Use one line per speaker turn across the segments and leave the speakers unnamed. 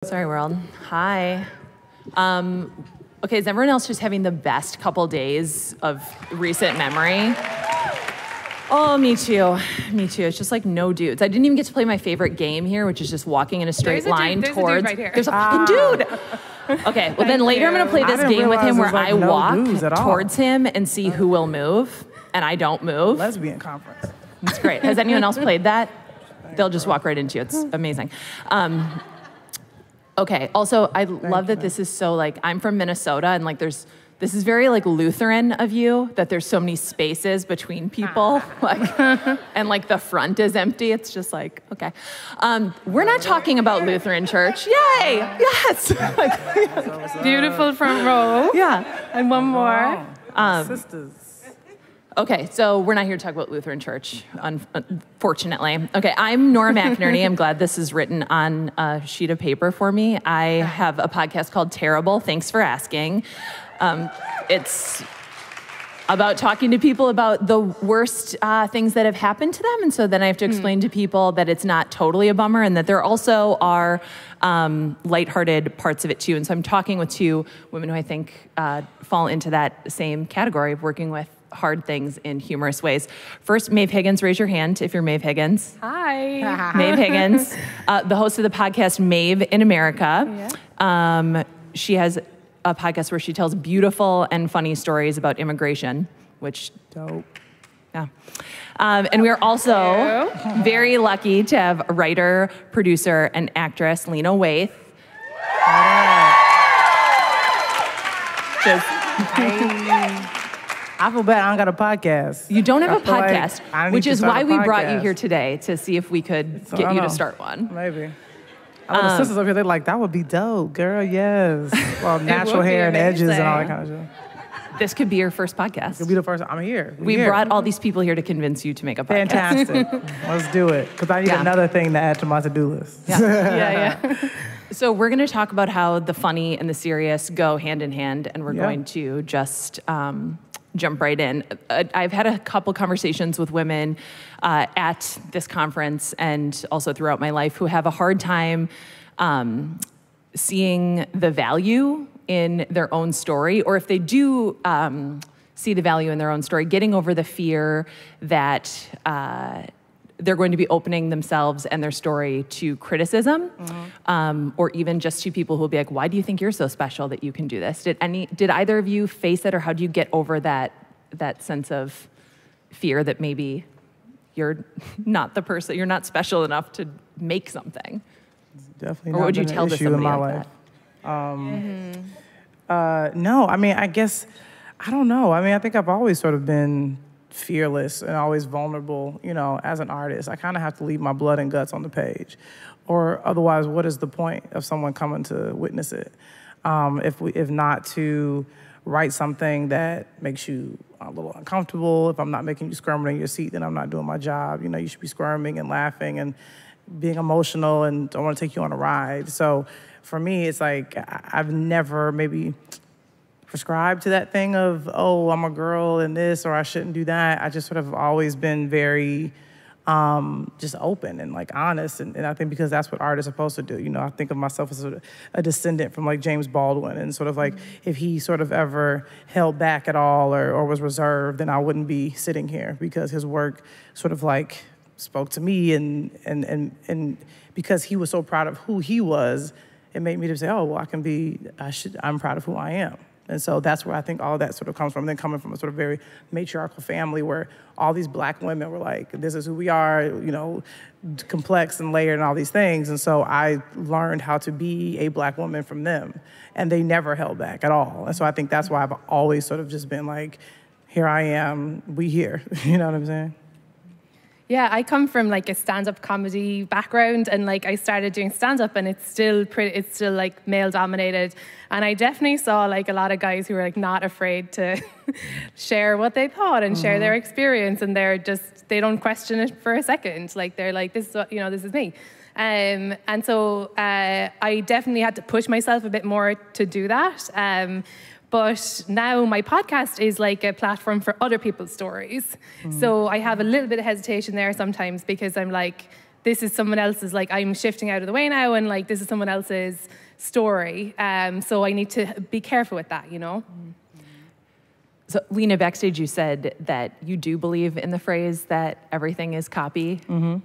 Sorry, world. Hi. Okay, is everyone else just having the best couple days of recent memory? Oh, me too. Me too. It's just like no dudes. I didn't even get to play my favorite game here, which is just walking in a straight line towards.
There's a dude right here.
There's a fucking dude. Okay, well then later I'm gonna play this game with him where I walk towards him and see who will move, and I don't move.
Lesbian conference.
It's great. Has anyone else played that? They'll just walk right into you. It's amazing. Okay, also, I love that this is so, like, I'm from Minnesota, and, like, this is very, like, Lutheran of you, that there's so many spaces between people, like, and, like, the front is empty. It's just like, okay. We're not talking about Lutheran church. Yay! Yes!
Beautiful front row.
Yeah.
And one more.
Sisters.
Okay, so we're not here to talk about Lutheran Church, unfortunately. Okay, I'm Nora McInerny. I'm glad this is written on a sheet of paper for me. I have a podcast called Terrible. Thanks for asking. It's about talking to people about the worst things that have happened to them, and so then I have to explain to people that it's not totally a bummer and that there also are lighthearted parts of it too. And so I'm talking with two women who I think fall into that same category of working with hard things in humorous ways. First, Maeve Higgins, raise your hand if you're Maeve Higgins.
Hi.
Maeve Higgins, the host of the podcast Maeve in America. Yeah. She has a podcast where she tells beautiful and funny stories about immigration, which
Dope.
Yeah. And we are also very lucky to have writer, producer, and actress Lena Waithe.
I feel bad I don't got a podcast.
You don't have a podcast,
like
which is why we brought you
podcast.
here today, to see if we could get you to start one.
Maybe. The sisters over here, they're like, that would be dope, girl, yes. Well, natural hair and edges and all that kind of stuff.
This could be your first podcast.
It could be the first. I'm here.
We brought all these people here to convince you to make a podcast.
Fantastic. Let's do it. Because I need another thing to add to my to-do list.
Yeah. So we're going to talk about how the funny and the serious go hand in hand, and we're going to just jump right in. I've had a couple conversations with women at this conference and also throughout my life who have a hard time seeing the value in their own story, or if they do see the value in their own story, getting over the fear that they're going to be opening themselves and their story to criticism, or even just to people who will be like, why do you think you're so special that you can do this? Did either of you face it, or how do you get over that sense of fear that maybe you're not the person, you're not special enough to make something?
It's definitely
or
not
would you
been
tell
an
to
issue in
somebody
my
like
life.
that?
No, I mean, I guess, I don't know. I mean, I think I've always sort of been fearless and always vulnerable, you know, as an artist. I kind of have to leave my blood and guts on the page, or otherwise, what is the point of someone coming to witness it? If not to write something that makes you a little uncomfortable. If I'm not making you squirm in your seat, then I'm not doing my job. You know, you should be squirming and laughing and being emotional, and I want to take you on a ride. So for me, it's like I've never maybe prescribed to that thing of, oh, I'm a girl and this, or I shouldn't do that. I just sort of always been very just open and like honest, and I think because that's what art is supposed to do. You know, I think of myself as sort of a descendant from like James Baldwin, and sort of like if he sort of ever held back at all or was reserved, then I wouldn't be sitting here, because his work sort of like spoke to me, and because he was so proud of who he was, it made me to say, oh, well, I'm proud of who I am. And so that's where I think all of that sort of comes from. Then coming from a sort of very matriarchal family where all these black women were like, this is who we are, you know, complex and layered and all these things. And so I learned how to be a black woman from them. And they never held back at all. And so I think that's why I've always sort of just been like, here I am, we here. You know what I'm saying?
Yeah, I come from like a stand-up comedy background, and like I started doing stand-up, and it's still like male-dominated. And I definitely saw like a lot of guys who were like not afraid to share what they thought and share their experience, and they don't question it for a second. Like they're like, this is what, this is me. And so I definitely had to push myself a bit more to do that. But now my podcast is like a platform for other people's stories. So I have a little bit of hesitation there sometimes, because I'm like, this is someone else's, like, I'm shifting out of the way now, and like, this is someone else's story. So I need to be careful with that, you know?
So, Lena, backstage, you said that you do believe in the phrase that everything is copy. Mm-hmm.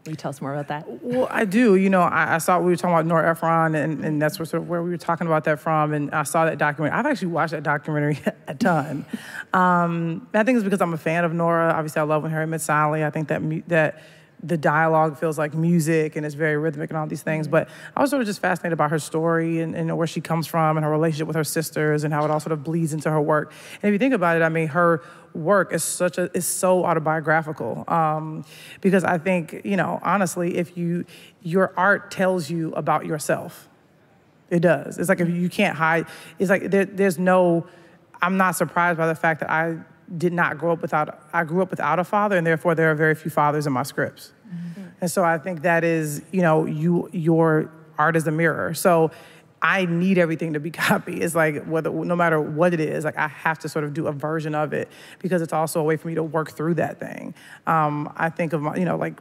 Will you tell us more about that?
Well, I do. You know, I saw we were talking about Nora Ephron, and that's sort of where we were talking about that from. And I saw that documentary. I've actually watched that documentary a ton. I think it's because I'm a fan of Nora. Obviously, I love When Harry Met Sally. I think that the dialogue feels like music and it's very rhythmic and all these things. But I was sort of just fascinated about her story and where she comes from and her relationship with her sisters and how it all sort of bleeds into her work. And if you think about it, I mean, her work is so autobiographical, because I think, you know, honestly, if your art tells you about yourself, it does. It's like if you can't hide. It's like there's no. I'm not surprised by the fact that I grew up without a father, and therefore there are very few fathers in my scripts. Mm-hmm. And so I think that is, you know, your art is a mirror. So I need everything to be copied. It's like no matter what it is, like I have to sort of do a version of it because it's also a way for me to work through that thing. I think of my, you know, like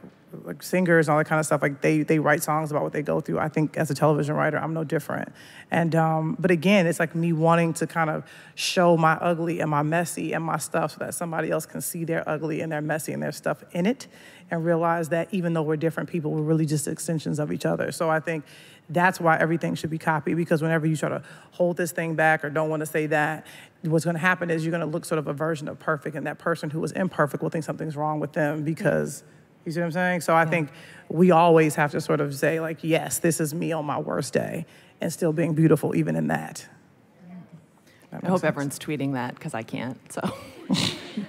singers and all that kind of stuff, like they write songs about what they go through. I think as a television writer, I'm no different. And but again, it's like me wanting to kind of show my ugly and my messy and my stuff so that somebody else can see their ugly and their messy and their stuff in it and realize that even though we're different people, we're really just extensions of each other. So I think that's why everything should be copied, because whenever you try to hold this thing back or don't want to say that, what's going to happen is you're going to look sort of a version of perfect, and that person who was imperfect will think something's wrong with them because, you see what I'm saying? So I think we always have to sort of say, like, yes, this is me on my worst day, and still being beautiful even in that.
I hope everyone's tweeting that, because I can't, so.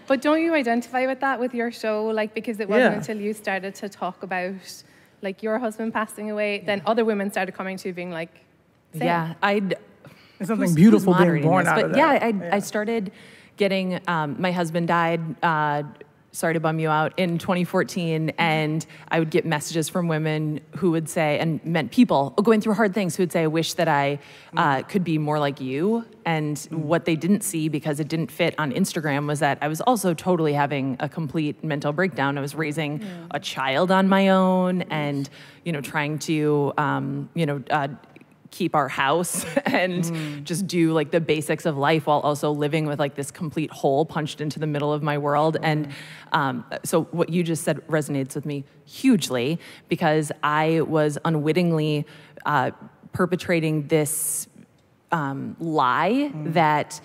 But don't you identify with that with your show? Like, because it wasn't until you started to talk about, like, your husband passing away, then other women started coming to you being like, same.
Yeah,
There's something beautiful being born out of that.
Yeah, I started getting, my husband died, sorry to bum you out, in 2014, and I would get messages from women who would say, and meant people going through hard things, who would say, I wish that I could be more like you. And what they didn't see, because it didn't fit on Instagram, was that I was also totally having a complete mental breakdown. I was raising a child on my own and, you know, trying to, keep our house and just do like the basics of life while also living with like this complete hole punched into the middle of my world. And so what you just said resonates with me hugely, because I was unwittingly perpetrating this lie that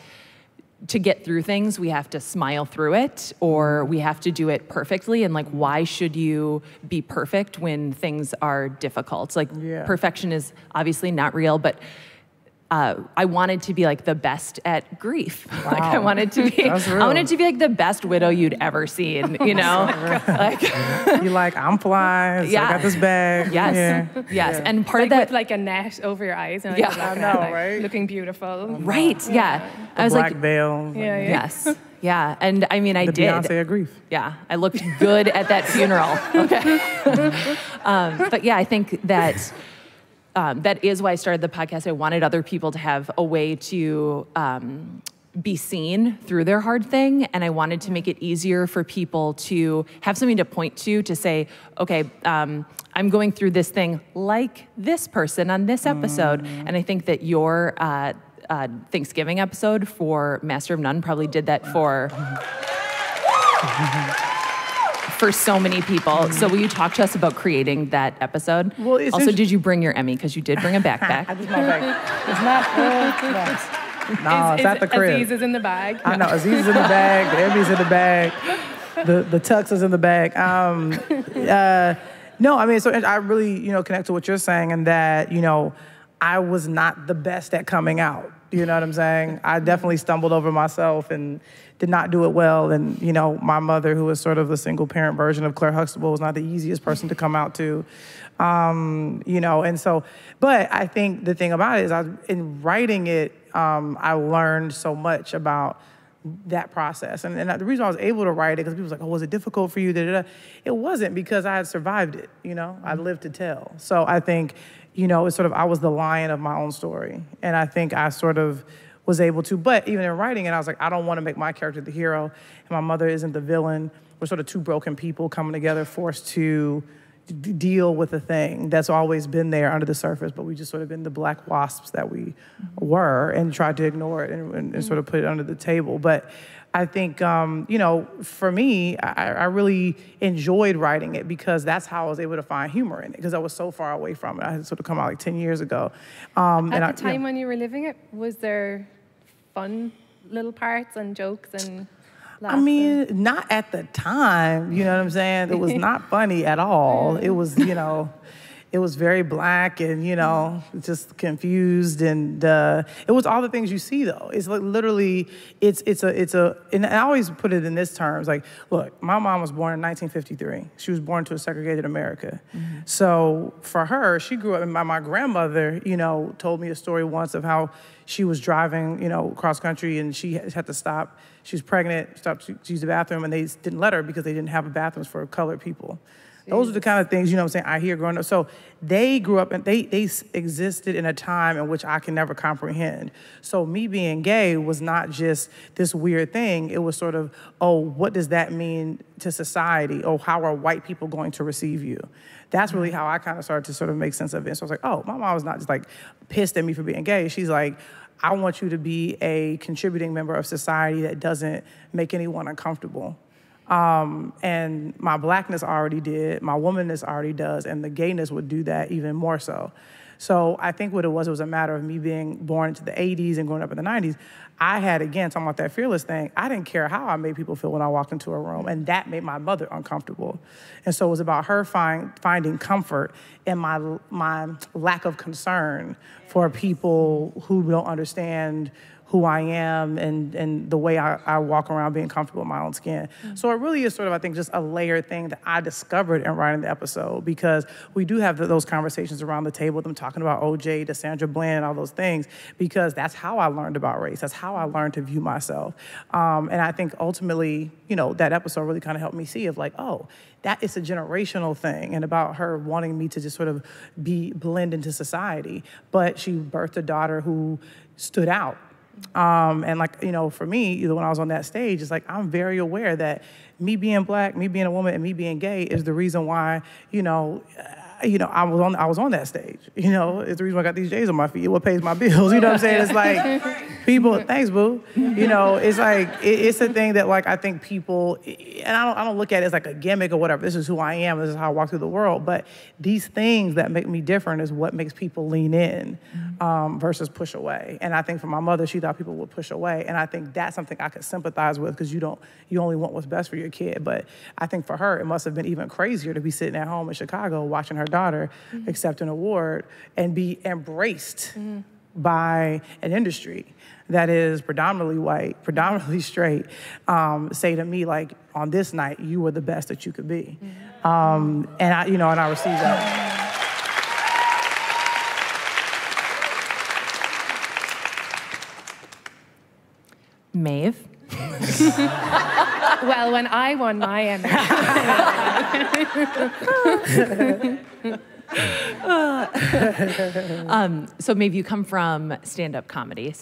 to get through things, we have to smile through it, or we have to do it perfectly. And like, why should you be perfect when things are difficult? Like, perfection is obviously not real, but I wanted to be like the best at grief.
Wow.
Like I wanted to be like the best widow you'd ever seen, you know? Like
you're like, I'm fly, so I got this bag.
Yes. And part of that,
with like a net over your eyes, and like,
I know, right?
Looking beautiful.
Right. Yeah.
I was black veil.
Yes. Yeah. And I mean, I did.
Beyonce of grief.
Yeah. I looked good at that funeral. Okay. But yeah, I think that that is why I started the podcast. I wanted other people to have a way to be seen through their hard thing, and I wanted to make it easier for people to have something to point to say, okay, I'm going through this thing like this person on this episode. And I think that your Thanksgiving episode for Master of None probably did that for so many people. So will you talk to us about creating that episode? Well, also, did you bring your Emmy? Because you did bring a backpack.
I just my bag. It's not. No, it's at the crib.
Aziz is in the bag.
I know. Aziz is in the bag. The Emmy's in the bag. The tux is in the bag. No, I mean, so I really, connect to what you're saying, and that, I was not the best at coming out. You know what I'm saying? I definitely stumbled over myself and did not do it well. And, my mother, who was sort of the single parent version of Claire Huxtable, was not the easiest person to come out to. And so, but I think the thing about it is in writing it, I learned so much about that process. And the reason I was able to write it, because people was like, oh, was it difficult for you? It wasn't, because I had survived it, I lived to tell. So I think, it's sort of, I was the lion of my own story. And I think I sort of was able to, but even in writing it, I was like, I don't want to make my character the hero, and my mother isn't the villain. We're sort of two broken people coming together, forced to, deal with a thing that's always been there under the surface, but we just sort of been the black wasps that we were and tried to ignore it and sort of put it under the table. But I think, for me, I really enjoyed writing it because that's how I was able to find humor in it, because I was so far away from it. I had sort of come out like 10 years ago.
At the time when you were living it, was there fun little parts and jokes and laughs?
I mean, not at the time, you know what I'm saying? It was not funny at all. It was, it was very black and, just confused. And it was all the things you see, though. It's like literally, and I always put it in this terms. Like, look, my mom was born in 1953. She was born to a segregated America. Mm-hmm. So for her, she grew up, and my grandmother, told me a story once of how she was driving, cross country, and she had to stop. She was pregnant, stopped to use the bathroom, and they didn't let her because they didn't have bathrooms for colored people. Those are the kind of things, I hear growing up. So they grew up and they existed in a time in which I can never comprehend. So me being gay was not just this weird thing. It was sort of, oh, what does that mean to society? Oh, how are white people going to receive you? That's really how I kind of started to sort of make sense of it. So I was like, oh, my mom was not just like pissed at me for being gay. She's like, I want you to be a contributing member of society that doesn't make anyone uncomfortable. And my blackness already did, my womanness already does, and the gayness would do that even more so. So I think what it was a matter of me being born into the 80s and growing up in the 90s. I had, again, talking about that fearless thing, I didn't care how I made people feel when I walked into a room, and that made my mother uncomfortable. And so it was about her finding comfort in my lack of concern for people who don't understand who I am and the way I walk around being comfortable in my own skin. Mm-hmm. So it really is sort of, I think, just a layered thing that I discovered in writing the episode, because we do have those conversations around the table, them talking about OJ, Sandra Bland, all those things, because that's how I learned about race. That's how I learned to view myself. And I think ultimately, that episode really kind of helped me see of like, oh, that is a generational thing, and about her wanting me to just sort of blend into society. But she birthed a daughter who stood out. And like, for me, when I was on that stage, it's like, I'm very aware that me being black, me being a woman, and me being gay is the reason why, I was on that stage. It's the reason why I got these J's on my feet. What pays my bills? You know what I'm saying? It's like people. Thanks, boo. It's like it's a thing that like I think people, and I don't look at it as like a gimmick or whatever. This is who I am. This is how I walk through the world. But these things that make me different is what makes people lean in versus push away. And I think for my mother, she thought people would push away, and I think that's something I could sympathize with, because you only want what's best for your kid. But I think for her, it must have been even crazier to be sitting at home in Chicago watching her daughter accept an award and be embraced by an industry that is predominantly white, predominantly straight, say to me, like, on this night, you were the best that you could be. And I received that.
Maeve?
Well, when I won my Emmy.
So Maeve, you come from stand-up comedy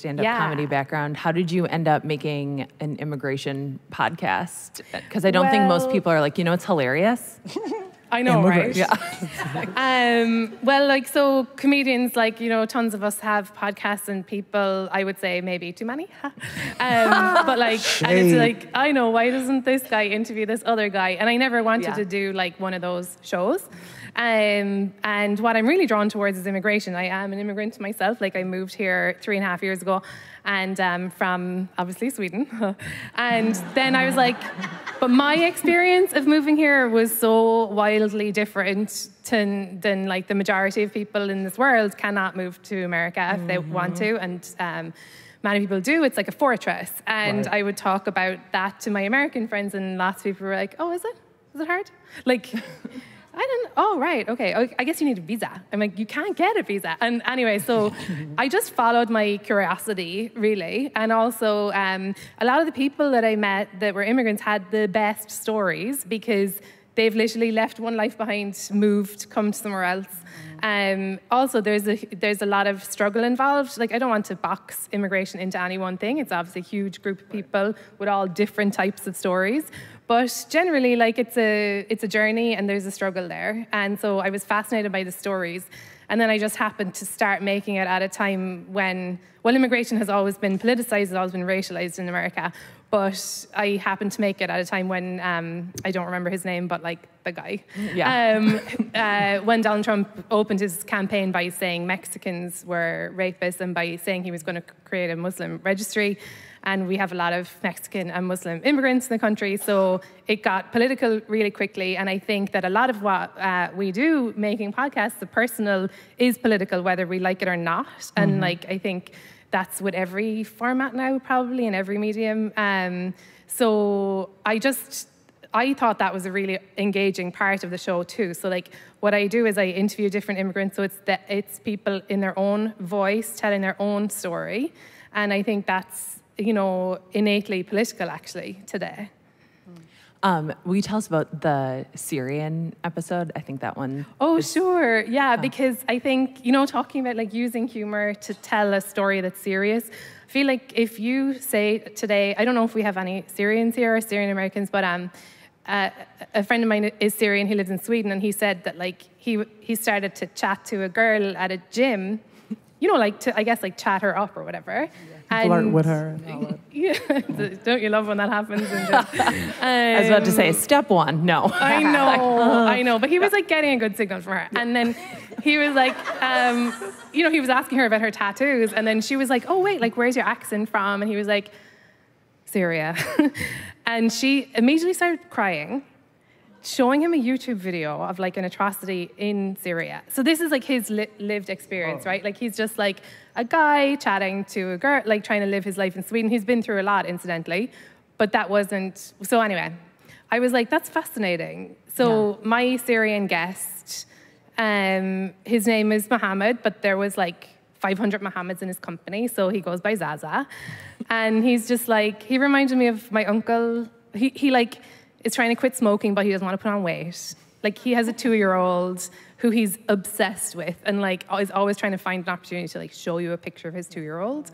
background. How did you end up making an immigration podcast? Because I don't think most people are like, it's hilarious.
I know, right?
Yeah.
So comedians, tons of us have podcasts, and people, I would say maybe too many. But and it's like, I know, why doesn't this guy interview this other guy? And I never wanted to do one of those shows. And what I'm really drawn towards is immigration. I am an immigrant myself. I moved here 3.5 years ago, and from obviously Sweden. And then I was like, but my experience of moving here was so wildly different than the majority of people in this world cannot move to America if they want to. And many people do. It's like a fortress. And I would talk about that to my American friends, and lots of people were like, oh, is it? Is it hard? Oh, right, okay. I guess you need a visa. I'm like, you can't get a visa. And anyway, so I just followed my curiosity, really. And also, a lot of the people that I met that were immigrants had the best stories, because they've literally left one life behind, moved, come somewhere else. Also, there's a lot of struggle involved. Like, I don't want to box immigration into any one thing. It's obviously a huge group of people with all different types of stories. But generally, like, it's a journey and there's a struggle there. And so I was fascinated by the stories. And then I just happened to start making it at a time when, well, immigration has always been politicized, it's always been racialized in America. But I happened to make it at a time when, I don't remember his name, but like the guy.
Yeah.
When Donald Trump opened his campaign by saying Mexicans were rapists and by saying he was going to create a Muslim registry. And we have a lot of Mexican and Muslim immigrants in the country. So it got political really quickly. And I think that a lot of what we do making podcasts, the personal is political, whether we like it or not. And like, I think that's with every format now, probably, in every medium. So I thought that was a really engaging part of the show too. So like, what I do is I interview different immigrants. So it's people in their own voice, telling their own story. And I think that's, you know, innately political, actually, today.
Will you tell us about the Syrian episode? I think that one.
Oh, sure. Yeah, because I think, you know, talking about like using humor to tell a story that's serious. I feel like if you say today, I don't know if we have any Syrians here or Syrian Americans, but a friend of mine is Syrian. He lives in Sweden, and he said that like he started to chat to a girl at a gym. You know, like to, I guess, like chat her up or whatever.
And flirt with her. And all that.
Yeah, don't you love when that happens?
I was about to say, step one, no.
I know. But he was like getting a good signal from her. And then he was like, you know, he was asking her about her tattoos. And then she was like, oh, wait, like, where's your accent from? And he was like, Syria. And she immediately started crying, showing him a YouTube video of like an atrocity in Syria. So this is like his lived experience, right? Like he's just like a guy chatting to a girl, like trying to live his life in Sweden. He's been through a lot, incidentally, but that wasn't, so anyway, I was like, that's fascinating. So my Syrian guest, his name is Mohammed, but there was like 500 Mohammeds in his company, so he goes by Zaza. And he's just like, he reminded me of my uncle. He like, is trying to quit smoking, but he doesn't want to put on weight. Like, he has a 2-year-old who he's obsessed with and, like, is always trying to find an opportunity to, like, show you a picture of his 2-year-old.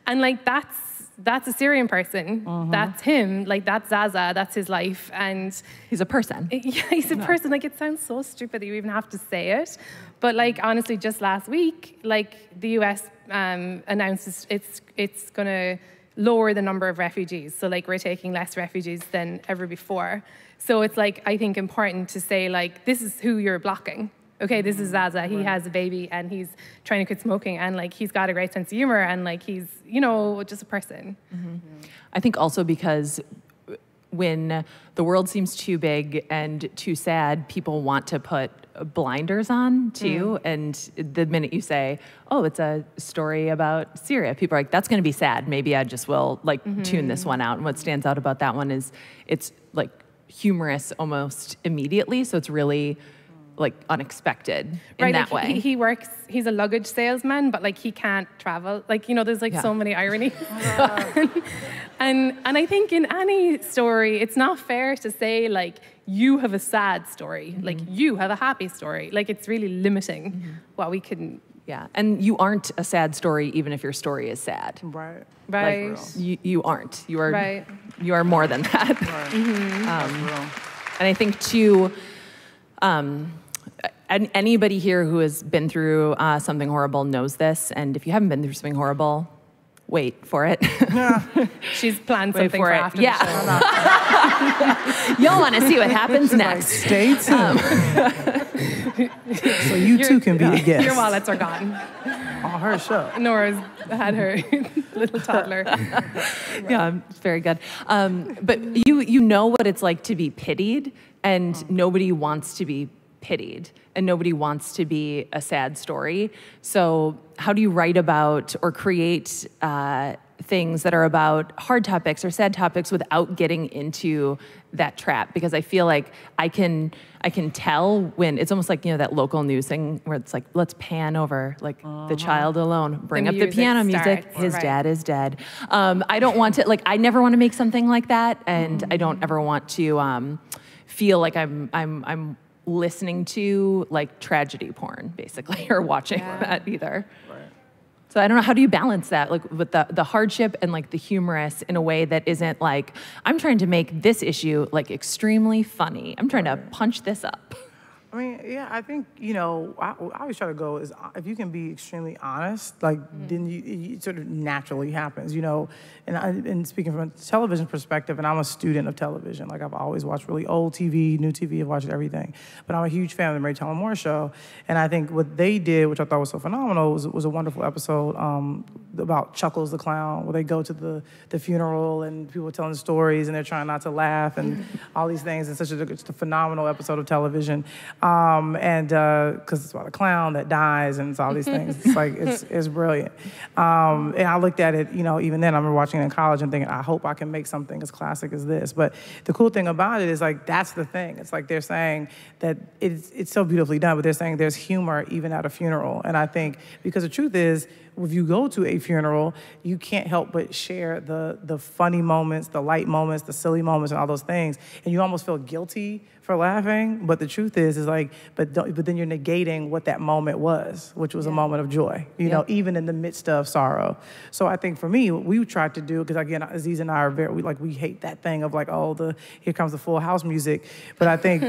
And, like, that's a Syrian person. That's him. Like, that's Zaza. That's his life. And
he's a person.
Yeah, he's a person. Like, it sounds so stupid that you even have to say it. But, like, honestly, just last week, like, the US announced it's going to lower the number of refugees. So like we're taking less refugees than ever before. So it's like, I think important to say like, this is who you're blocking. Okay, this is Zaza. He has a baby and he's trying to quit smoking and like, he's got a great sense of humor and like, he's, you know, just a person.
I think also because when the world seems too big and too sad, people want to put blinders on too. And the minute you say, oh, it's a story about Syria, people are like, that's going to be sad. Maybe I just will like tune this one out. And what stands out about that one is it's like humorous almost immediately. So it's really like unexpected in that way.
He works, he's a luggage salesman, but like he can't travel. Like, you know, there's like so many irony. And I think in any story, it's not fair to say like, you have a sad story, like you have a happy story. Like it's really limiting what we can.
Yeah, and you aren't a sad story even if your story is sad.
Right.
Right.
Like, you aren't. You are you are more than that.
Right.
And I think too, anybody here who has been through something horrible knows this. And if you haven't been through something horrible, wait for it.
She's planned something for after the show.
You'll want to see what happens next.
Stay tuned. So you too can be a guest.
Your wallets are gone.
On her show.
Nora's had her little toddler.
Yeah, it's very good. But you know what it's like to be pitied, and nobody wants to be pitied, and nobody wants to be a sad story. So how do you write about or create things that are about hard topics or sad topics without getting into that trap? Because I feel like I can tell when it's almost like, you know, that local news thing where it's like, let's pan over like the child alone, bring up the piano music. His dad is dead. I don't want to, like, I never want to make something like that. And I don't ever want to feel like I'm listening to like tragedy porn, basically, or watching that either.
Right.
So I don't know, how do you balance that, like with the hardship and like the humorous in a way that isn't like, I'm trying to make this issue like extremely funny. I'm trying to punch this up.
I mean, yeah, I think, I always try to go is if you can be extremely honest, like, then it sort of naturally happens, And speaking from a television perspective, and I'm a student of television. Like, I've always watched really old TV, new TV, I've watched everything. But I'm a huge fan of the Mary Tyler Moore Show. And I think what they did, which I thought was so phenomenal, was a wonderful episode about Chuckles the Clown, where they go to the funeral and people are telling stories and they're trying not to laugh and all these things. It's it's a phenomenal episode of television. Because it's about a clown that dies and it's all these things. It's like, it's brilliant. And I looked at it, even then I remember watching it in college and thinking, I hope I can make something as classic as this. But the cool thing about it is like, that's the thing. It's like they're saying that it's so beautifully done, but they're saying there's humor even at a funeral. And I think, because the truth is, if you go to a funeral, you can't help but share the funny moments, the light moments, the silly moments, and all those things. And you almost feel guilty for laughing. But the truth is like, but then you're negating what that moment was, which was a moment of joy, even in the midst of sorrow. So I think for me, what we tried to do, because again, Aziz and I are we hate that thing of like, here comes the Full House music. But I think,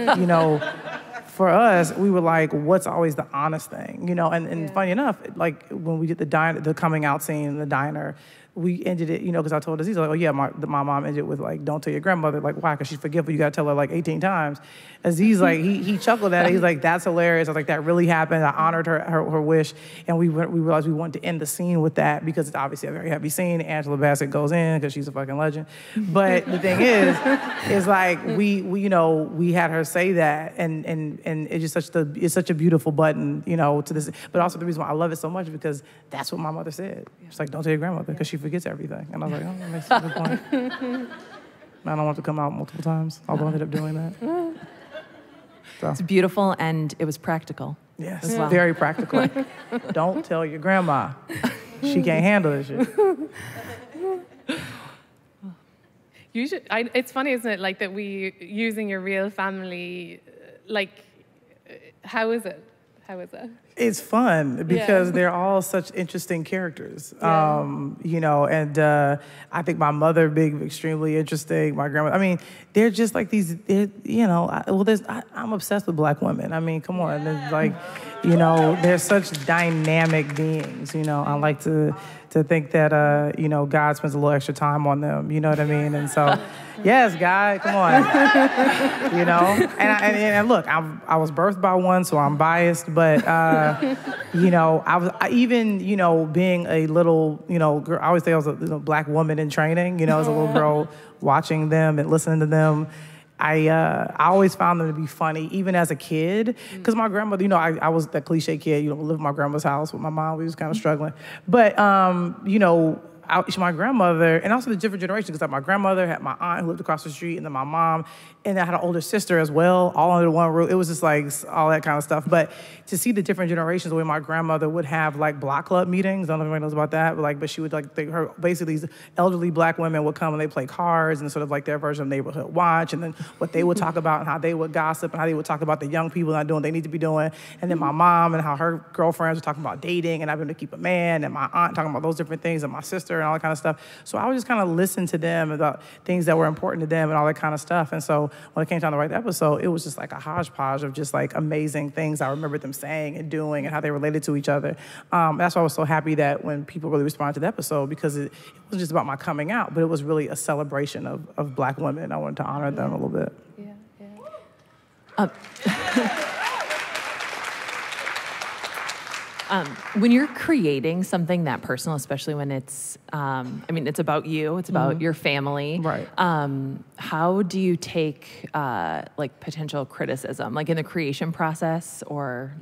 for us, we were like, what's always the honest thing, And funny enough, like when we did the coming out scene in the diner, we ended it, because I told Aziz, like, oh yeah, my mom ended it with like, don't tell your grandmother. Like, why? Because she's forgetful. You got to tell her like 18 times. Aziz, like, he chuckled at it. He's like, that's hilarious. I was like, that really happened. I honored her wish. And we realized we wanted to end the scene with that because it's obviously a very heavy scene. Angela Bassett goes in because she's a fucking legend. But the thing is like, we had her say that, and it's just such a beautiful button, to this. But also the reason why I love it so much because that's what my mother said. She's like, don't tell your grandmother because she forgets everything. And I was like, oh, that makes a good point. I don't want it to come out multiple times, although I ended up doing that. So.
It's beautiful, and it was practical.
Yes, well. Very practical. Don't tell your grandma. She can't handle this shit.
It's funny, isn't it, like that using your real family, like, how is it?
It's fun because they're all such interesting characters, and I think my mother being extremely interesting, my grandma. I mean, they're just like these. I'm obsessed with Black women. I mean, come on, there's like, they're such dynamic beings. I like to think that God spends a little extra time on them. You know what I mean? And so, yes, God, come on. And look, I was birthed by one, so I'm biased, but. I even being a little, girl, I always say I was a Black woman in training, as a little girl watching them and listening to them. I always found them to be funny, even as a kid, because my grandmother, I was that cliche kid, lived in my grandma's house with my mom. We was kind of struggling. But, my grandmother, and also the different generations, because my grandmother had my aunt who lived across the street, and then my mom, and I had an older sister as well, all under one roof. It was just like all that kind of stuff. But to see the different generations, the way my grandmother would have like block club meetings, I don't know if anybody knows about that, but she would basically these elderly Black women would come and they play cards and sort of like their version of Neighborhood Watch, and then what they would talk about and how they would gossip and how they would talk about the young people not doing what they need to be doing, and then my mom and how her girlfriends were talking about dating and having to keep a man, and my aunt talking about those different things, and my sister and all that kind of stuff. So I would just kind of listen to them about things that were important to them and all that kind of stuff. And so when it came time to write the episode, it was just like a hodgepodge of just like amazing things I remember them saying and doing and how they related to each other. That's why I was so happy that when people really responded to the episode, because it wasn't just about my coming out, but it was really a celebration of Black women. I wanted to honor them a little bit.
When you're creating something that personal, especially when it's, it's about you, it's about your family.
Right.
How do you take potential criticism, like in the creation process or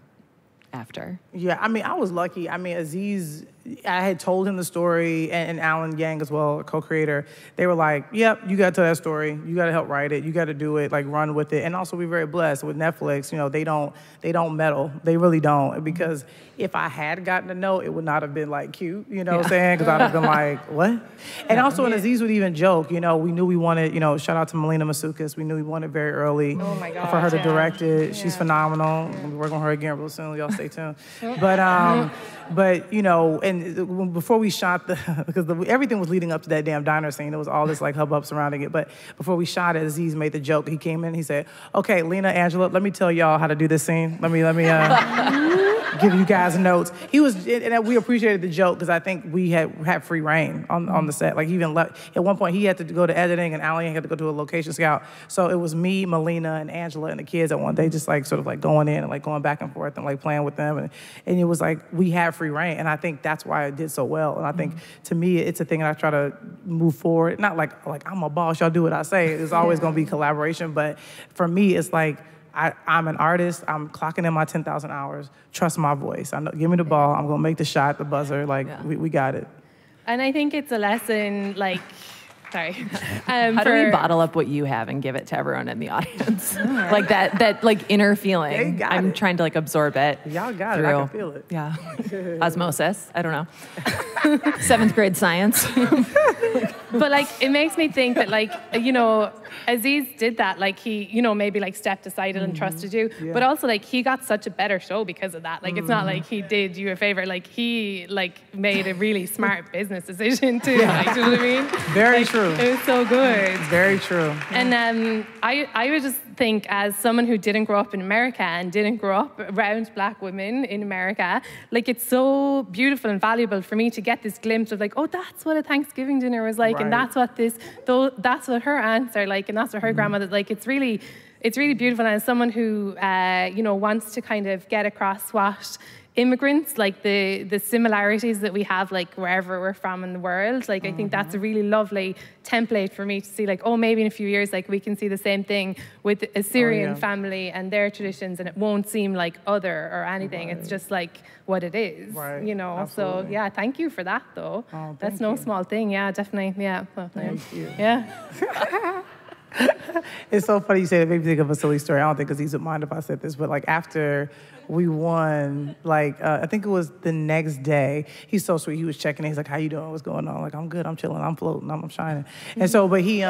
after?
Yeah, I was lucky. Aziz I had told him the story, and Alan Yang as well, a co-creator. They were like, "Yep, you got to tell that story. You got to help write it. You got to do it. Like, run with it." And also, we're very blessed with Netflix. You know, they don't meddle. They really don't. Because if I had gotten to know, it would not have been like cute. You know what I'm saying? Because I'd have been like, "What?" And also, and Aziz would even joke. You know, we knew we wanted. You know, shout out to Melina Masoukas. We knew we wanted very early for her to direct it. She's phenomenal. We'll be working on her again real soon. Y'all stay tuned. But you know, and before we shot because everything was leading up to that damn diner scene. There was all this like hubbub surrounding it. But before we shot it, Aziz made the joke. He came in. He said, "Okay, Lena, Angela, let me tell y'all how to do this scene. Let me give you guys notes." He was, and we appreciated the joke because I think we had free reign on the set. Like even at one point he had to go to editing, and Alan had to go to a location scout. So it was me, Melina, and Angela, and the kids at one day just like sort of like going in and like going back and forth and like playing with them, and it was like we had free reign, and I think that's why it did so well. And I think to me it's a thing that I try to move forward. Not like I'm a boss, y'all do what I say. It's always going to be collaboration, but for me it's like I'm an artist. I'm clocking in my 10,000 hours. Trust my voice. I know, give me the ball. I'm gonna make the shot, the buzzer. Like we got it.
And I think it's a lesson. Like, sorry.
How do we bottle up what you have and give it to everyone in the audience? Like that like inner feeling. I'm trying to like absorb it.
Y'all got it. I can feel it.
Yeah. Osmosis. I don't know. 7th grade science.
But like, it makes me think that like, you know, Aziz did that. Like he, you know, maybe like stepped aside and trusted you. Yeah. But also like he got such a better show because of that. Like it's not like he did you a favor. Like he like made a really smart business decision too. Like, do you know what I mean?
Very true.
It was so good.
Very true.
And I would just think, as someone who didn't grow up in America and didn't grow up around Black women in America, like it's so beautiful and valuable for me to get this glimpse of like, oh, that's what a Thanksgiving dinner was like, and that's what that's what her aunts are like, and that's what her grandmother like. It's really beautiful. And as someone who you know, wants to kind of get across what immigrants, like the similarities that we have, like wherever we're from in the world, like I think that's a really lovely template for me to see, like, oh, maybe in a few years, like we can see the same thing with a Syrian family and their traditions, and it won't seem like other or anything. It's just like what it is, you know.
Absolutely.
So yeah, thank you for that though. That's no small thing. Yeah, definitely. Yeah. Well,
thank you.
Yeah.
It's so funny you say that. Maybe think of a silly story. I don't think Aziz would mind if I said this, but like after we won, like I think it was the next day. He's so sweet. He was checking in. He's like, "How you doing? What's going on?" Like, "I'm good. I'm chilling. I'm floating. I'm shining." And so, but he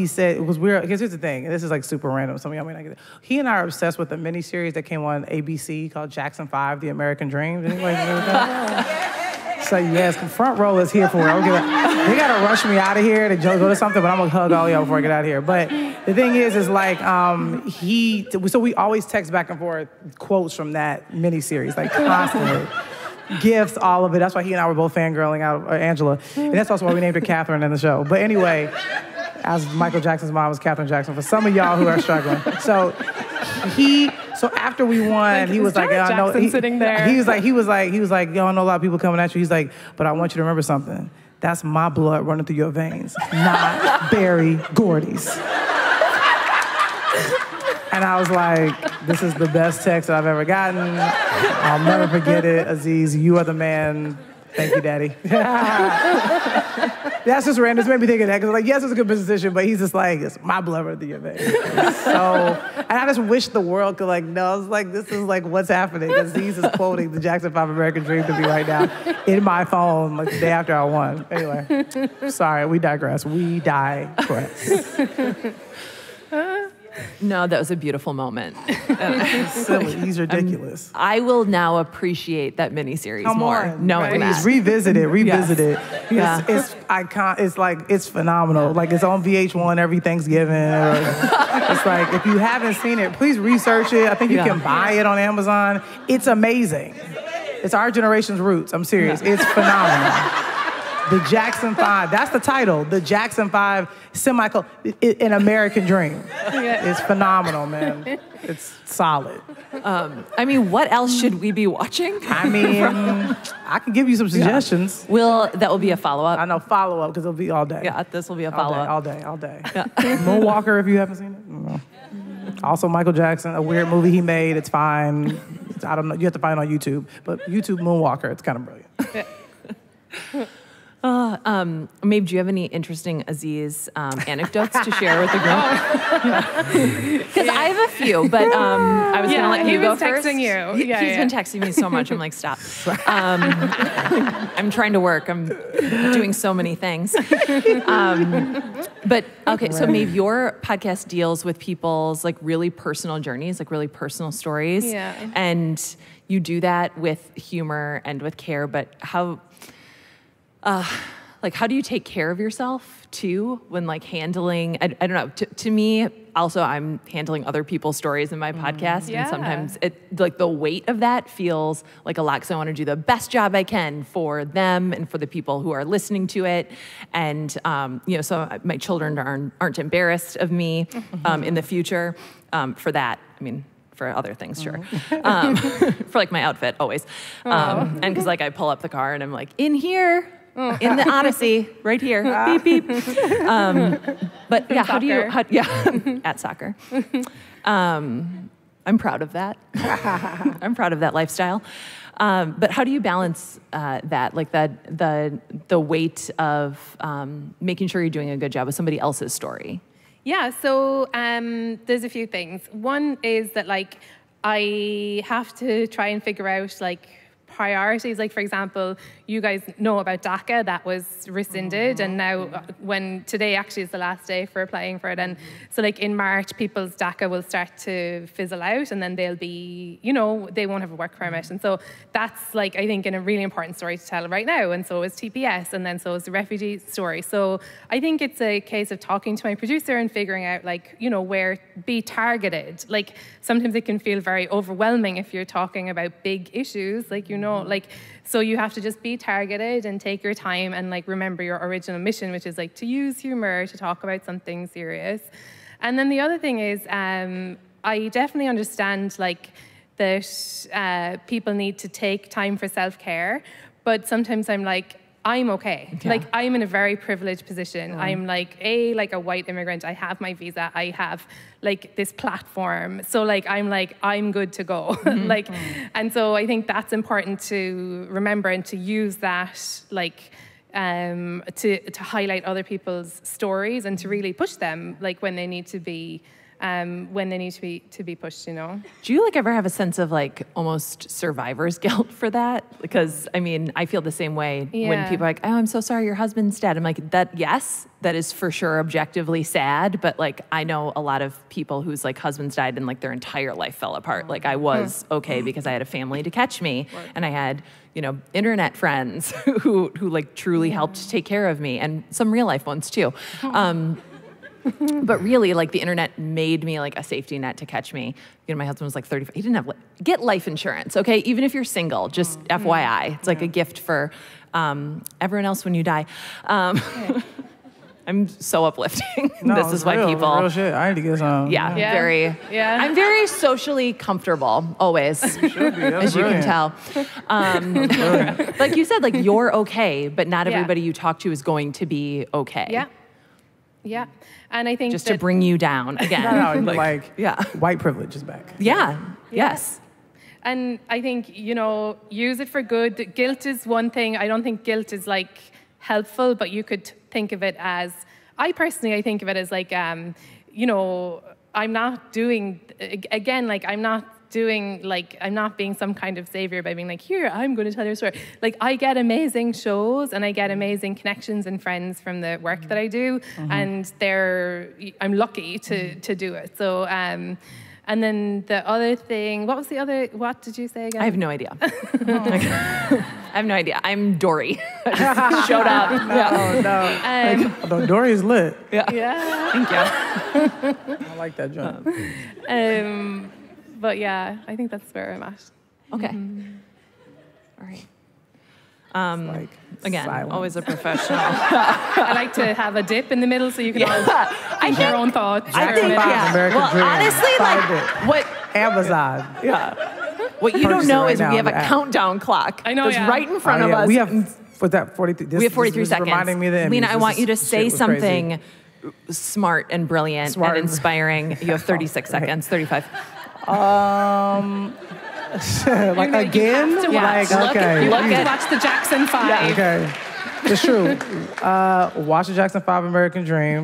said it was weird. Because here's the thing. And this is like super random. Some of y'all may not get it. He and I are obsessed with a miniseries that came on ABC called Jackson 5: The American Dream. Anybody know that? So yes, front row is here for it. They gotta rush me out of here to go to something, but I'm gonna hug all y'all before I get out of here. But the thing is like so we always text back and forth quotes from that miniseries, like constantly. Gifts, all of it. That's why he and I were both fangirling out of Angela. And that's also why we named her Catherine in the show. But anyway, as Michael Jackson's mom was Catherine Jackson, for some of y'all who are struggling. So after we won, he was like, "I know."
Sitting there.
He was like, "Yo, I know a lot of people coming at you." He's like, "But I want you to remember something. That's my blood running through your veins, not Barry Gordy's." And I was like, "This is the best text that I've ever gotten. I'll never forget it. Aziz, you are the man. Thank you, Daddy." That's just random. It made me think of that because, like, yes, it's a good business decision, but he's just like, "It's my blood running through your veins." So, and I just wish the world could, like, know. I was like, this is like what's happening. Aziz is quoting the Jackson 5 American Dream to me right now in my phone, like the day after I won. Anyway, sorry, we digress.
No, that was a beautiful moment.
Silly. He's ridiculous.
I will now appreciate that miniseries more. Knowing that.
Revisit it.
Yes. Yeah.
It's icon. It's like, it's phenomenal. Like, it's on VH1 every Thanksgiving. It's like, if you haven't seen it, please research it. I think you can buy it on Amazon. It's amazing. It's our generation's roots. I'm serious. It's phenomenal. The Jackson 5, that's the title. The Jackson 5 an American Dream. Yeah. It's phenomenal, man. It's solid.
I mean, what else should we be watching?
I mean, I can give you some suggestions.
That will be a follow-up?
I know, follow-up, because it'll be all day.
Yeah, this will be a follow-up.
All day. Yeah. Moonwalker, if you haven't seen it. No. Also, Michael Jackson, a weird movie he made. It's fine. I don't know. You have to find it on YouTube. But YouTube Moonwalker, it's kind of brilliant.
Maeve, do you have any interesting Aziz anecdotes to share with the group? Because I have a few, but I was going to let you go first.
He was texting you.
He's been texting me so much. I'm like, stop. I'm trying to work. I'm doing so many things. But okay, so Maeve, your podcast deals with people's like really personal journeys, like really personal stories.
Yeah.
And you do that with humor and with care, but how do you take care of yourself too when like handling, I don't know, to me, also I'm handling other people's stories in my podcast.
Yeah.
And sometimes it like the weight of that feels like a lot because I want to do the best job I can for them and for the people who are listening to it. And, so my children aren't embarrassed of me in the future for that. I mean, for other things, sure. For like my outfit, always. And because like I pull up the car and I'm like, in here. In the Odyssey, right here, beep, beep. But yeah, how do you, at soccer. I'm proud of that. I'm proud of that lifestyle. But how do you balance that, like the weight of making sure you're doing a good job with somebody else's story?
Yeah, so there's a few things. One is that like I have to try and figure out like priorities. Like, for example, you guys know about DACA, that was rescinded, and now today actually is the last day for applying for it, and so like in March people's DACA will start to fizzle out, and then they'll be, they won't have a work permit, and so that's like I think a really important story to tell right now, and so is TPS, and then so is the refugee story. So I think it's a case of talking to my producer and figuring out like where be targeted. Like sometimes it can feel very overwhelming if you're talking about big issues, like so you have to just be targeted and take your time and like remember your original mission, which is like to use humor to talk about something serious. And then the other thing is I definitely understand like that people need to take time for self-care, but sometimes I'm like, I'm okay. Yeah. Like I'm in a very privileged position. I'm like a white immigrant. I have my visa. I have like this platform. So like I'm good to go. And so I think that's important to remember and to use that like to highlight other people's stories and to really push them like when they need to be pushed, Do
you like ever have a sense of like almost survivor's guilt for that? Because I mean, I feel the same way when people are like, "Oh, I'm so sorry your husband's dead." I'm like, that is for sure objectively sad, but like I know a lot of people whose like husbands died and like their entire life fell apart. Like I was okay because I had a family to catch me and I had, internet friends who like truly helped take care of me and some real life ones too. But really, like, the internet made me, like, a safety net to catch me. My husband was, like, 35. He didn't have... Get life insurance, okay? Even if you're single, just FYI. It's, like, a gift for everyone else when you die. I'm so uplifting.
No,
this is why people...
Real shit. I need to get some.
I'm very socially comfortable, always.
You should be. That's
as you can tell. Like you said, like, you're okay, but not everybody you talk to is going to be okay.
Yeah, and I think
just to bring you down again.
White privilege is back.
Yes.
And I think, use it for good. Guilt is one thing. I don't think guilt is like helpful, but you could think of it as, I think of it as like, I'm not doing, again, like I'm not being some kind of savior by being like, here, I'm going to tell your story. Like, I get amazing shows and I get amazing connections and friends from the work that I do, and I'm lucky to do it. So, and then the other thing, what did you say again?
I have no idea. I have no idea. I'm Dory. I just showed up.
No. Dory's lit.
Yeah.
Thank you.
I like that joke.
But yeah, I think that's where I'm at.
Okay. All right. Again,
silence.
always a professional.
I like to have a dip in the middle so you can all think your own thoughts.
I think, honestly, like, what...
Amazon.
What you don't know is we have a countdown clock.
I know,
that's right in front of us.
We have, for that 43...
we have 43 seconds.
Reminding me that
Lena, I want you to say something smart and brilliant and inspiring. You have 36 seconds, 35.
Like again?
You have to watch.
Like, okay.
Watch the Jackson 5.
Yeah, okay. It's true. Watch the Jackson 5 American Dream.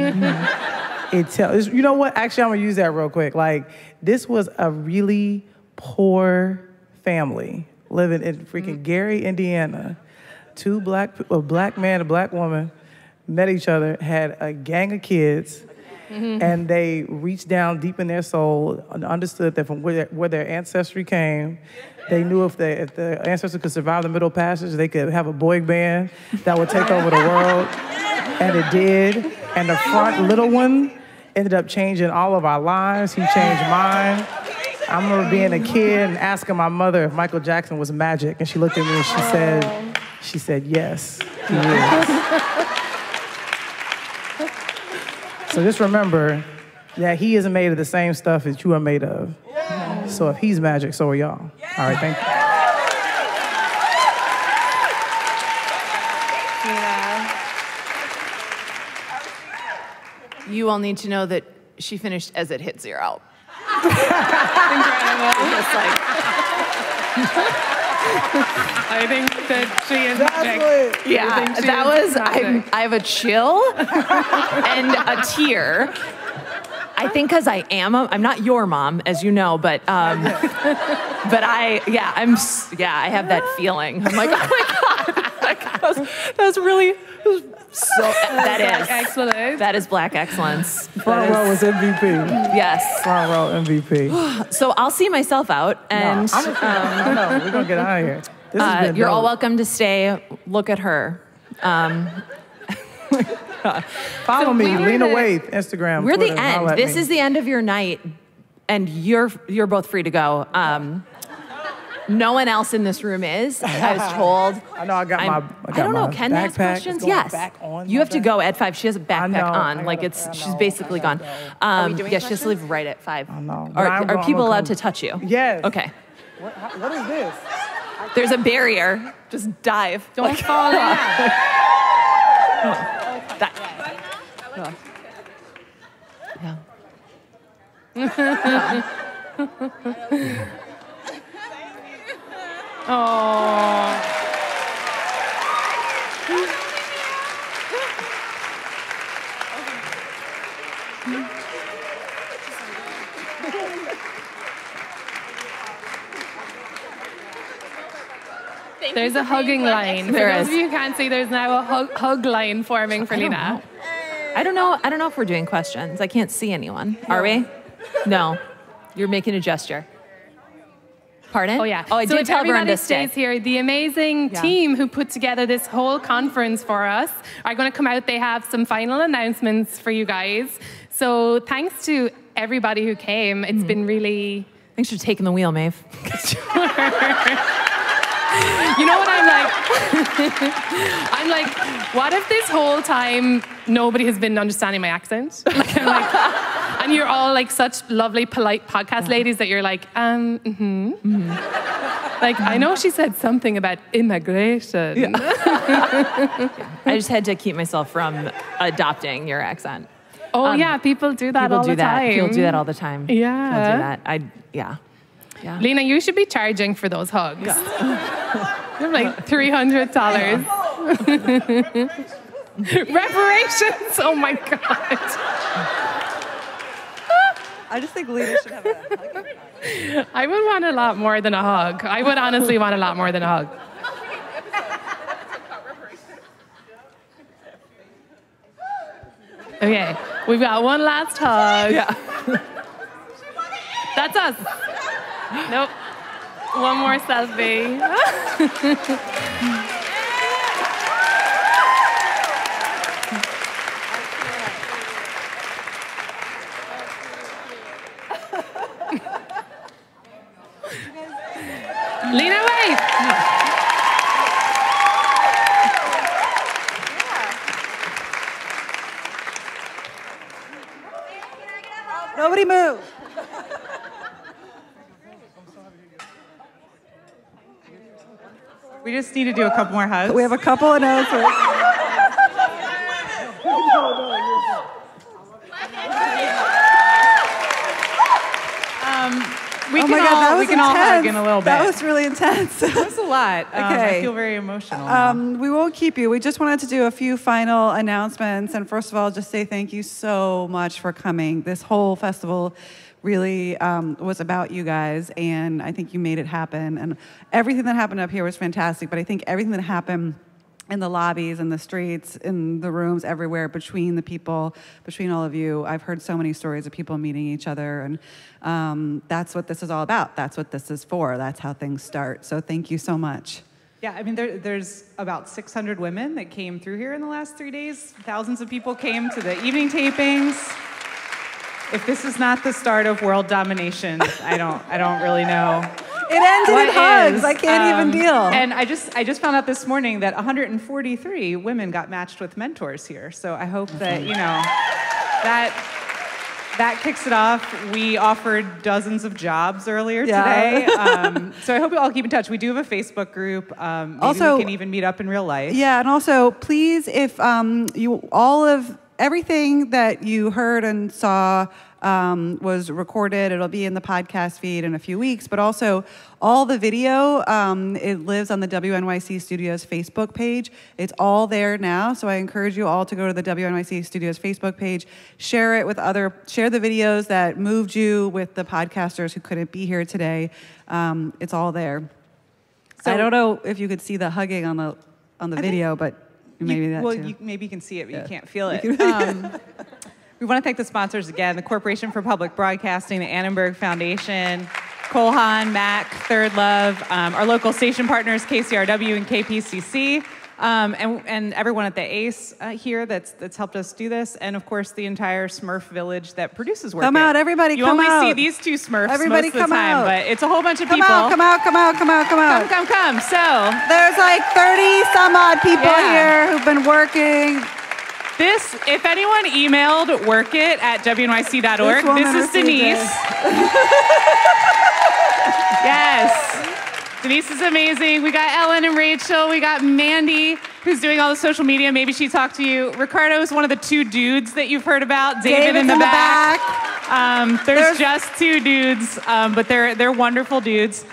It tells. You know what? Actually, I'm gonna use that real quick. Like, this was a really poor family living in freaking Gary, Indiana. A black man, a black woman, met each other, had a gang of kids, and they reached down deep in their soul and understood that from where their ancestry came, they knew if the ancestors could survive the Middle Passage, they could have a boy band that would take over the world, and it did. And the front little one ended up changing all of our lives. He changed mine. I remember being a kid and asking my mother if Michael Jackson was magic, and she looked at me and she said, yes, he is. So just remember that he is made of the same stuff that you are made of. So if he's magic, so are y'all. All right, thank you.
You all need to know that she finished as it hit 0.
I think that she is magic.
Yeah, that was, I have a chill and a tear. I think because I'm not your mom, as you know, but I have that feeling. I'm like, oh my God. That was really, so, that is Black excellence.
Front row was MVP.
Yes.
Front row MVP.
So I'll see myself out, and
no, we're gonna get out of here. This has been
you're
dope.
all welcome to stay. Look at her.
Follow me, Lena Waithe, Instagram.
We're
Twitter,
the end. This is the end of your night, and you're both free to go. No one else in this room is. I was told.
I know. I
don't know. Can they ask questions? Yes. You have to go at 5. She has a backpack on. She's basically gone. She has to leave right at 5.
I know.
Are people allowed to touch you?
Yes.
Okay.
What is this?
There's a barrier. Just dive.
Don't fall in.
Yeah.
Oh. There's a hugging line. For those of you who can't see, there's now a hug line forming for Lena.
I don't know if we're doing questions. I can't see anyone. Are we? No. You're making a gesture. Pardon?
Oh, yeah.
Oh, I did tell everyone to stay.
Stays here. The amazing team who put together this whole conference for us are going to come out. They have some final announcements for you guys. So thanks to everybody who came. It's been really...
Thanks for taking the wheel, Maeve.
You know what I'm like? I'm like, what if this whole time nobody has been understanding my accent? And you're all like such lovely, polite podcast ladies that you're like, Like, I know she said something about immigration.
Yeah. I just had to keep myself from adopting your accent.
Oh, yeah, people do that all the time.
People do that all the time.
Yeah.
People do that. Yeah.
Lena, you should be charging for those hugs. They're like $300. Reparations. Oh my God.
I just think Lena should have a hug.
I would want a lot more than a hug. I would honestly want a lot more than a hug. Okay, we've got one last hug.
Yeah.
That's us. Nope. One more selfie. Lena, wait.
Nobody move. We just need to do a couple more hugs. We have a couple of announcements. Oh my God, that was
we can all hug in
intense.
a little bit.
That was really intense.
That was a lot.
Okay.
I feel very emotional now.
We won't keep you. We just wanted to do a few final announcements. And first of all, just say thank you so much for coming. This whole festival really was about you guys, and I think you made it happen. And everything that happened up here was fantastic, but I think everything that happened in the lobbies, in the streets, in the rooms, everywhere, between the people, between all of you, I've heard so many stories of people meeting each other, and that's what this is all about. That's what this is for. That's how things start. So thank you so much.
Yeah, I mean, there's about 600 women that came through here in the last 3 days. Thousands of people came to the evening tapings. If this is not the start of world domination, I don't really know.
It ended
What
in hugs.
is.
I can't even deal.
And I just found out this morning that 143 women got matched with mentors here. So I hope that, that kicks it off. We offered dozens of jobs earlier today. So I hope you all keep in touch. We do have a Facebook group. Maybe
Also,
we can even meet up in real life.
Yeah, and also, please, if everything that you heard and saw was recorded, it'll be in the podcast feed in a few weeks, but also all the video, it lives on the WNYC Studios Facebook page. It's all there now, so I encourage you all to go to the WNYC Studios Facebook page, share it with share the videos that moved you with the podcasters who couldn't be here today. It's all there. So I don't know if you could see the hugging on the video, but maybe that too.
Maybe you can see it, but you can't feel it. We want to thank the sponsors again, the Corporation for Public Broadcasting, the Annenberg Foundation, Cole Haan, Mac, Third Love, our local station partners, KCRW and KPCC, and everyone at the ACE here that's helped us do this, and of course the entire Smurf village that produces Work
Come out, everybody,
you
come out.
You only see these two Smurfs
everybody
most of the time, but it's a whole bunch of people.
Come out.
Come. So
there's like 30 some odd people here who've been working.
This, if anyone emailed workit@wnyc.org, this is Denise. Yes. Denise is amazing. We got Ellen and Rachel. We got Mandy, who's doing all the social media. Maybe she talked to you. Ricardo is one of the two dudes that you've heard about. David in the back. There's just two dudes, but they're wonderful dudes.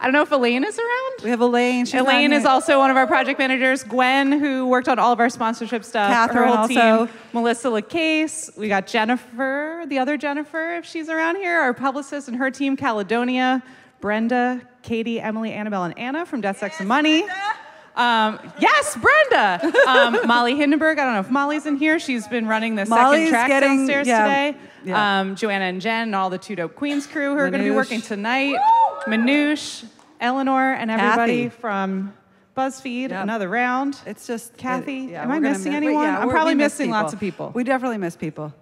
I don't know if Elaine is around.
We have Elaine.
Elaine is also one of our project managers. Gwen, who worked on all of our sponsorship stuff.
Catherine
her whole
also.
team. Melissa LaCase. We got Jennifer, the other Jennifer, if she's around here. Our publicist and her team, Caledonia. Brenda, Katie, Emily, Annabelle, and Anna from Death, Sex, and Money. Yes, Brenda. Molly Hindenburg. I don't know if Molly's in here. She's been running the second track downstairs today. Yeah. Joanna and Jen and all the Two Dope Queens crew who are going to be working tonight. Manoush, Eleanor, and everybody from BuzzFeed. Another round.
It's just
Kathy. Am I missing anyone? I'm probably missing lots of people.
We definitely miss people.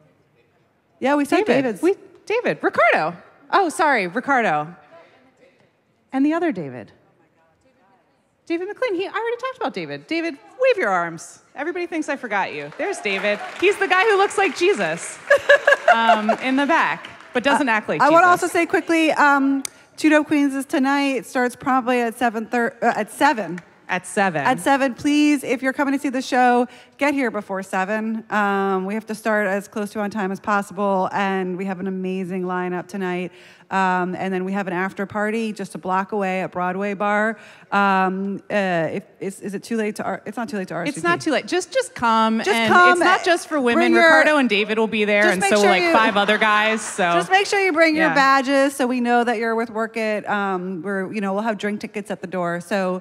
Yeah, we said David.
David. Ricardo. Oh, sorry, Ricardo. And the other David. David McLean. I already talked about David. David, wave your arms. Everybody thinks I forgot you. There's David. He's the guy who looks like Jesus in the back, but doesn't act like Jesus.
I want to also say quickly, Two Dope Queens is tonight. It starts promptly at 7. At 7.
At 7.
At 7, please, if you're coming to see the show, get here before 7. We have to start as close to on time as possible, and we have an amazing lineup tonight. And then we have an after party just a block away at Broadway Bar. Is it too late to? It's not too late to RSVP.
It's not too late. Just come.
Just
and
come.
It's not just for women. Ricardo and David will be there, and so will like 5 other guys. So
just make sure you bring your badges so we know that you're with Work It. We'll have drink tickets at the door. So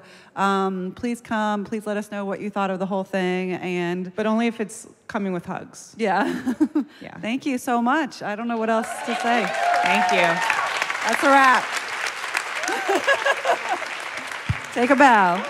please come. Please let us know what you thought of the whole thing,
but only if it's coming with hugs.
Yeah.
Yeah.
Thank you so much. I don't know what else to say.
Thank you.
That's a wrap. Take a bow.